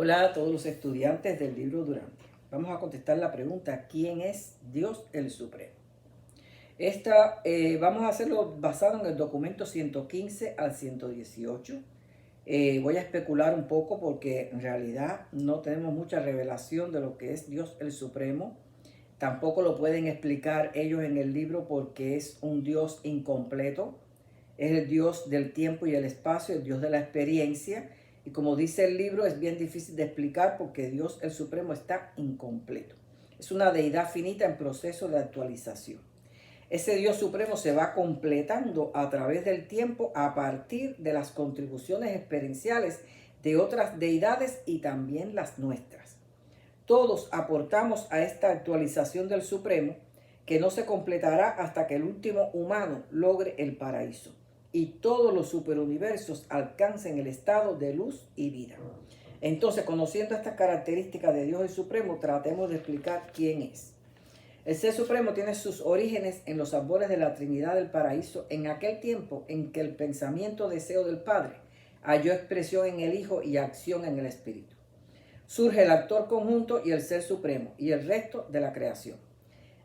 Hola a todos los estudiantes del libro Durante. Vamos a contestar la pregunta: ¿quién es Dios el Supremo? Vamos a hacerlo basado en el documento 115 al 118. Voy a especular un poco porque en realidad no tenemos mucha revelación de lo que es Dios el Supremo. Tampoco lo pueden explicar ellos en el libro porque es un Dios incompleto. Es el Dios del tiempo y el espacio, el Dios de la experiencia. Y como dice el libro, es bien difícil de explicar porque Dios el Supremo está incompleto. Es una deidad finita en proceso de actualización. Ese Dios Supremo se va completando a través del tiempo a partir de las contribuciones experienciales de otras deidades y también las nuestras. Todos aportamos a esta actualización del Supremo, que no se completará hasta que el último humano logre el paraíso y todos los superuniversos alcancen el estado de luz y vida. Entonces, conociendo estas características de Dios el Supremo, tratemos de explicar quién es. El Ser Supremo tiene sus orígenes en los albores de la Trinidad del Paraíso, en aquel tiempo en que el pensamiento deseo del Padre halló expresión en el Hijo y acción en el Espíritu. Surge el actor conjunto y el Ser Supremo y el resto de la creación.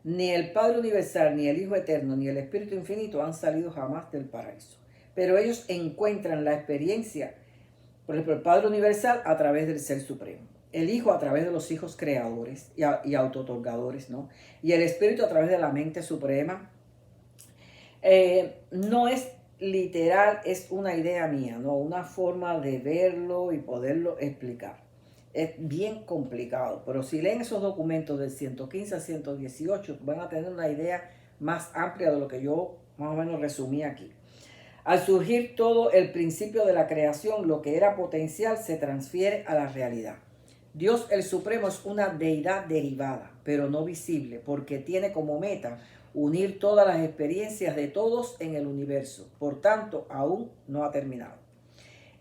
Ni el Padre Universal, ni el Hijo Eterno, ni el Espíritu Infinito han salido jamás del paraíso. Pero ellos encuentran la experiencia, por ejemplo, el Padre Universal a través del Ser Supremo, el Hijo a través de los hijos creadores y auto-otorgadores, ¿no? Y el Espíritu a través de la mente suprema. No es literal, es una idea mía, ¿no? Una forma de verlo y poderlo explicar. Es bien complicado, pero si leen esos documentos del 115 al 118 van a tener una idea más amplia de lo que yo más o menos resumí aquí. Al surgir todo el principio de la creación, lo que era potencial se transfiere a la realidad. Dios el Supremo es una deidad derivada, pero no visible, porque tiene como meta unir todas las experiencias de todos en el universo. Por tanto, aún no ha terminado.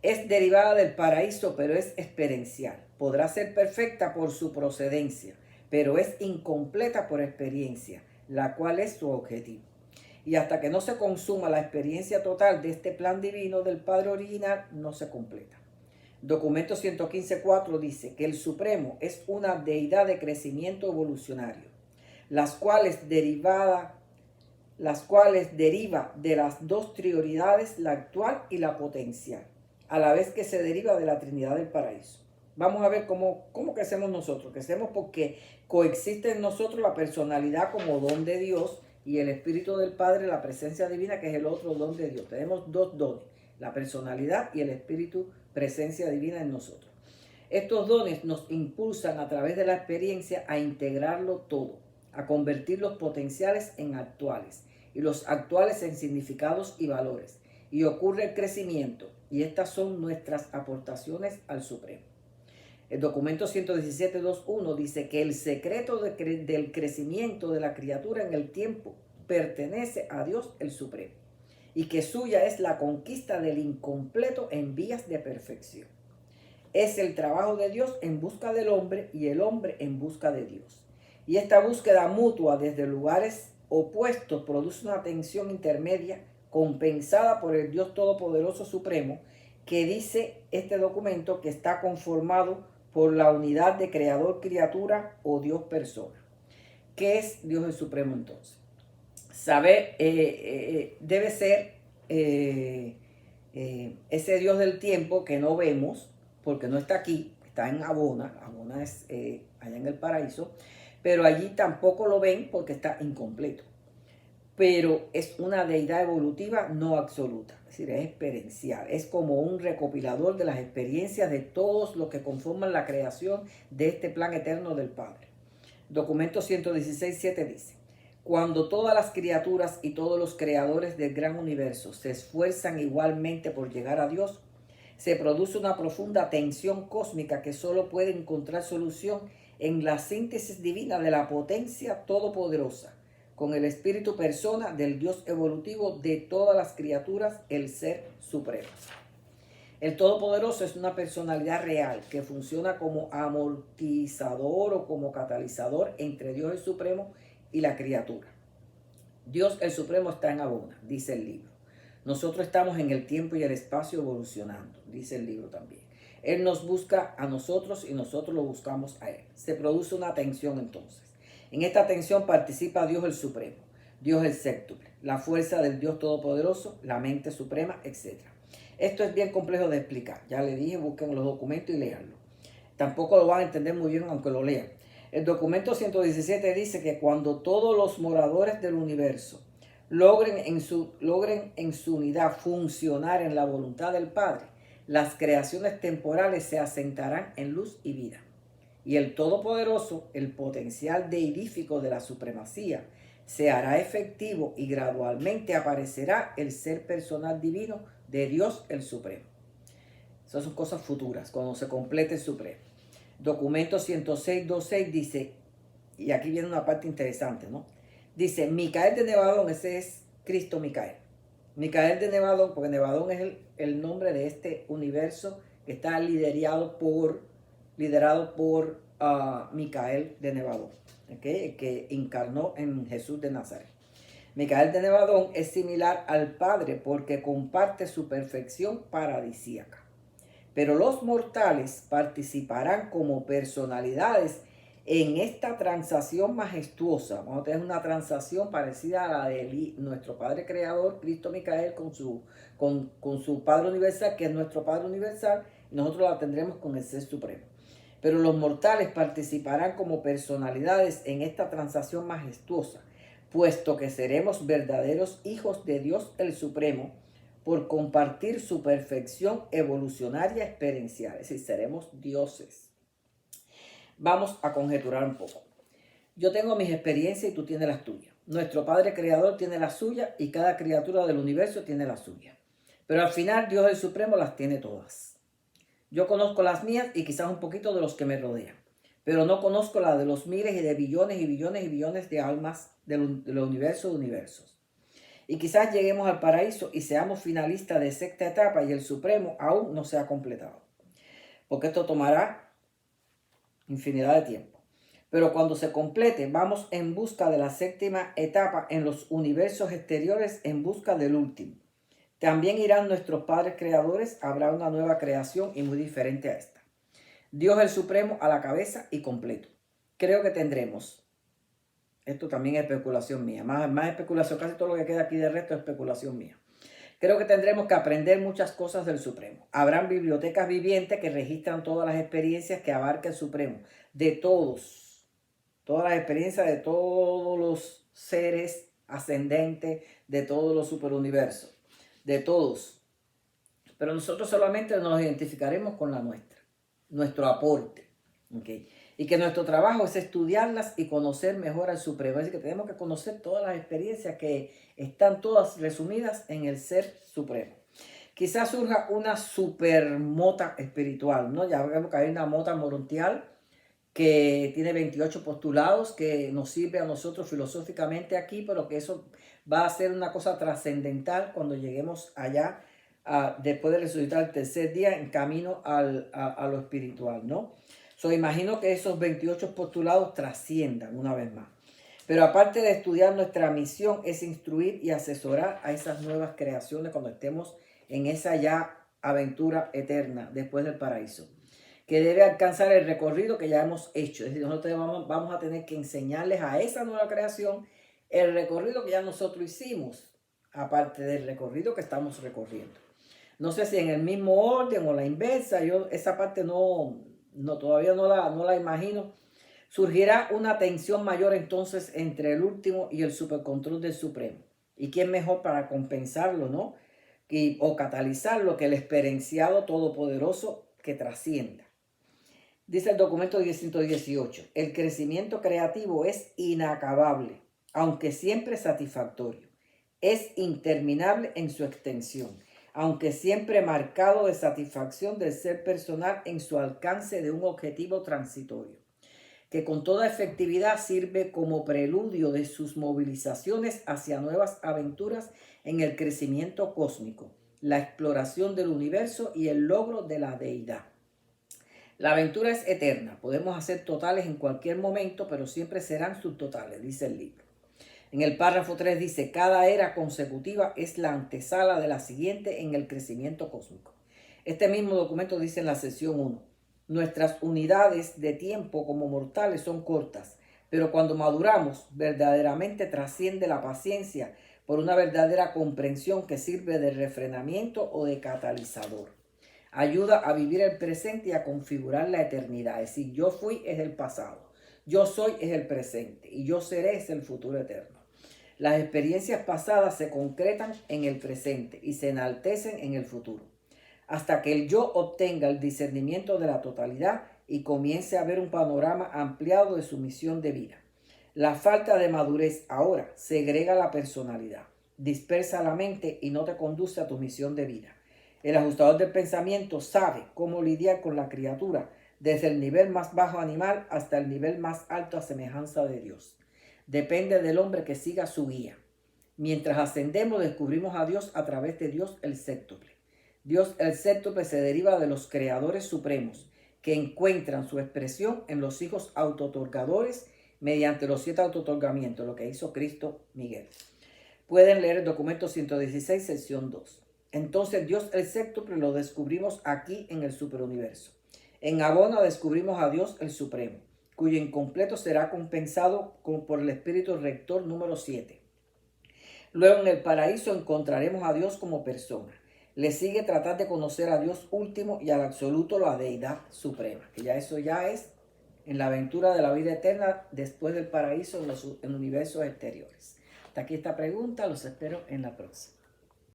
Es derivada del paraíso, pero es experiencial. Podrá ser perfecta por su procedencia, pero es incompleta por experiencia, la cual es su objetivo. Y hasta que no se consuma la experiencia total de este plan divino del Padre original, no se completa. Documento 115.4 dice que el Supremo es una deidad de crecimiento evolucionario, las cuales deriva de las dos prioridades, la actual y la potencial, a la vez que se deriva de la Trinidad del Paraíso. Vamos a ver cómo crecemos nosotros. Crecemos porque coexiste en nosotros la personalidad como don de Dios y el Espíritu del Padre, la presencia divina, que es el otro don de Dios. Tenemos dos dones, la personalidad y el Espíritu, presencia divina en nosotros. Estos dones nos impulsan a través de la experiencia a integrarlo todo, a convertir los potenciales en actuales y los actuales en significados y valores. Y ocurre el crecimiento, y estas son nuestras aportaciones al Supremo. El documento 117.2.1 dice que el secreto del crecimiento de la criatura en el tiempo pertenece a Dios el Supremo y que suya es la conquista del incompleto en vías de perfección. Es el trabajo de Dios en busca del hombre y el hombre en busca de Dios. Y esta búsqueda mutua desde lugares opuestos produce una tensión intermedia compensada por el Dios Todopoderoso Supremo, que dice este documento que está conformado por la unidad de creador-criatura o Dios-persona. ¿Qué es Dios el Supremo entonces? Saber debe ser ese Dios del tiempo que no vemos, porque no está aquí, está en Abona. Abona es allá en el paraíso, pero allí tampoco lo ven porque está incompleto. Pero es una deidad evolutiva no absoluta, es decir, es experiencial, es como un recopilador de las experiencias de todos los que conforman la creación de este plan eterno del Padre. Documento 116.7 dice: cuando todas las criaturas y todos los creadores del gran universo se esfuerzan igualmente por llegar a Dios, se produce una profunda tensión cósmica que solo puede encontrar solución en la síntesis divina de la potencia todopoderosa, con el espíritu persona del Dios evolutivo de todas las criaturas, el Ser Supremo. El Todopoderoso es una personalidad real que funciona como amortizador o como catalizador entre Dios el Supremo y la criatura. Dios el Supremo está en Abona, dice el libro. Nosotros estamos en el tiempo y el espacio evolucionando, dice el libro también. Él nos busca a nosotros y nosotros lo buscamos a Él. Se produce una tensión entonces. En esta tensión participa Dios el Supremo, Dios el Séptuple, la fuerza del Dios Todopoderoso, la mente suprema, etc. Esto es bien complejo de explicar. Ya le dije, busquen los documentos y léanlo. Tampoco lo van a entender muy bien aunque lo lean. El documento 117 dice que cuando todos los moradores del universo logren en su unidad funcionar en la voluntad del Padre, las creaciones temporales se asentarán en luz y vida. Y el Todopoderoso, el potencial deidífico de la supremacía, se hará efectivo y gradualmente aparecerá el ser personal divino de Dios el Supremo. Esas son cosas futuras, cuando se complete el Supremo. Documento 106.2.6 dice, y aquí viene una parte interesante, ¿no? Dice, Micael de Nevadón, ese es Cristo Micael. Micael de Nevadón, porque Nevadón es el nombre de este universo que está liderado por Micael de Nevadón, ¿okay? Que encarnó en Jesús de Nazaret. Micael de Nevadón es similar al Padre porque comparte su perfección paradisíaca. Pero los mortales participarán como personalidades en esta transacción majestuosa. Vamos a tener una transacción parecida a la de nuestro Padre Creador, Cristo Micael, con su Padre Universal, que es nuestro Padre Universal, y nosotros la tendremos con el Ser Supremo. Pero los mortales participarán como personalidades en esta transacción majestuosa, puesto que seremos verdaderos hijos de Dios el Supremo, por compartir su perfección evolucionaria experiencial. Es decir, seremos dioses. Vamos a conjeturar un poco. Yo tengo mis experiencias y tú tienes las tuyas. Nuestro Padre Creador tiene las suyas y cada criatura del universo tiene las suyas. Pero al final Dios el Supremo las tiene todas. Yo conozco las mías y quizás un poquito de los que me rodean. Pero no conozco la de los miles y de billones y billones y billones de almas del universo de universos. Y quizás lleguemos al paraíso y seamos finalistas de sexta etapa y el Supremo aún no se ha completado. Porque esto tomará infinidad de tiempo. Pero cuando se complete, vamos en busca de la séptima etapa en los universos exteriores, en busca del último. También irán nuestros padres creadores, habrá una nueva creación y muy diferente a esta. Dios el Supremo a la cabeza y completo. Creo que tendremos, esto también es especulación mía, más especulación, casi todo lo que queda aquí de resto es especulación mía. Creo que tendremos que aprender muchas cosas del Supremo. Habrán bibliotecas vivientes que registran todas las experiencias que abarca el Supremo, de todos, todas las experiencias de todos los seres ascendentes, de todos los superuniversos, de todos. Pero nosotros solamente nos identificaremos con la nuestra, nuestro aporte, ¿okay? Y que nuestro trabajo es estudiarlas y conocer mejor al Supremo. Es decir, que tenemos que conocer todas las experiencias que están todas resumidas en el Ser Supremo. Quizás surja una super mota espiritual, ¿no? Ya vemos que hay una mota morontial que tiene 28 postulados que nos sirve a nosotros filosóficamente aquí, pero que eso va a ser una cosa trascendental cuando lleguemos allá, después de resucitar el tercer día en camino a lo espiritual, ¿no? Imagino que esos 28 postulados trasciendan una vez más. Pero aparte de estudiar, nuestra misión es instruir y asesorar a esas nuevas creaciones cuando estemos en esa ya aventura eterna después del paraíso, que debe alcanzar el recorrido que ya hemos hecho. Es decir, nosotros vamos a tener que enseñarles a esa nueva creación el recorrido que ya nosotros hicimos, aparte del recorrido que estamos recorriendo. No sé si en el mismo orden o la inversa, yo esa parte todavía no la imagino. Surgirá una tensión mayor entonces entre el último y el supercontrol del Supremo. ¿Y quién mejor para compensarlo, no? O catalizarlo que el experienciado todopoderoso que trascienda. Dice el documento 118, el crecimiento creativo es inacabable, aunque siempre satisfactorio. Es interminable en su extensión, aunque siempre marcado de satisfacción del ser personal en su alcance de un objetivo transitorio, que con toda efectividad sirve como preludio de sus movilizaciones hacia nuevas aventuras en el crecimiento cósmico, la exploración del universo y el logro de la deidad. La aventura es eterna, podemos hacer totales en cualquier momento, pero siempre serán subtotales, dice el libro. En el párrafo 3 dice, cada era consecutiva es la antesala de la siguiente en el crecimiento cósmico. Este mismo documento dice en la sección 1, nuestras unidades de tiempo como mortales son cortas, pero cuando maduramos verdaderamente trasciende la paciencia por una verdadera comprensión que sirve de refrenamiento o de catalizador. Ayuda a vivir el presente y a configurar la eternidad. Es decir, yo fui es el pasado, yo soy es el presente y yo seré es el futuro eterno. Las experiencias pasadas se concretan en el presente y se enaltecen en el futuro, hasta que el yo obtenga el discernimiento de la totalidad y comience a ver un panorama ampliado de su misión de vida. La falta de madurez ahora segrega la personalidad, dispersa la mente y no te conduce a tu misión de vida. El ajustador del pensamiento sabe cómo lidiar con la criatura desde el nivel más bajo animal hasta el nivel más alto a semejanza de Dios. Depende del hombre que siga su guía. Mientras ascendemos, descubrimos a Dios a través de Dios el séptuple. Dios el séptuple se deriva de los creadores supremos, que encuentran su expresión en los hijos autootorgadores mediante los 7 autootorgamientos, lo que hizo Cristo Miguel. Pueden leer el documento 116, sección 2. Entonces Dios el séptuple lo descubrimos aquí en el superuniverso. En Abona descubrimos a Dios el supremo, cuyo incompleto será compensado por el espíritu rector número 7. Luego en el paraíso encontraremos a Dios como persona. Le sigue tratar de conocer a Dios último y al absoluto, la deidad suprema. Que ya eso ya es en la aventura de la vida eterna después del paraíso en los universos exteriores. Hasta aquí esta pregunta, los espero en la próxima.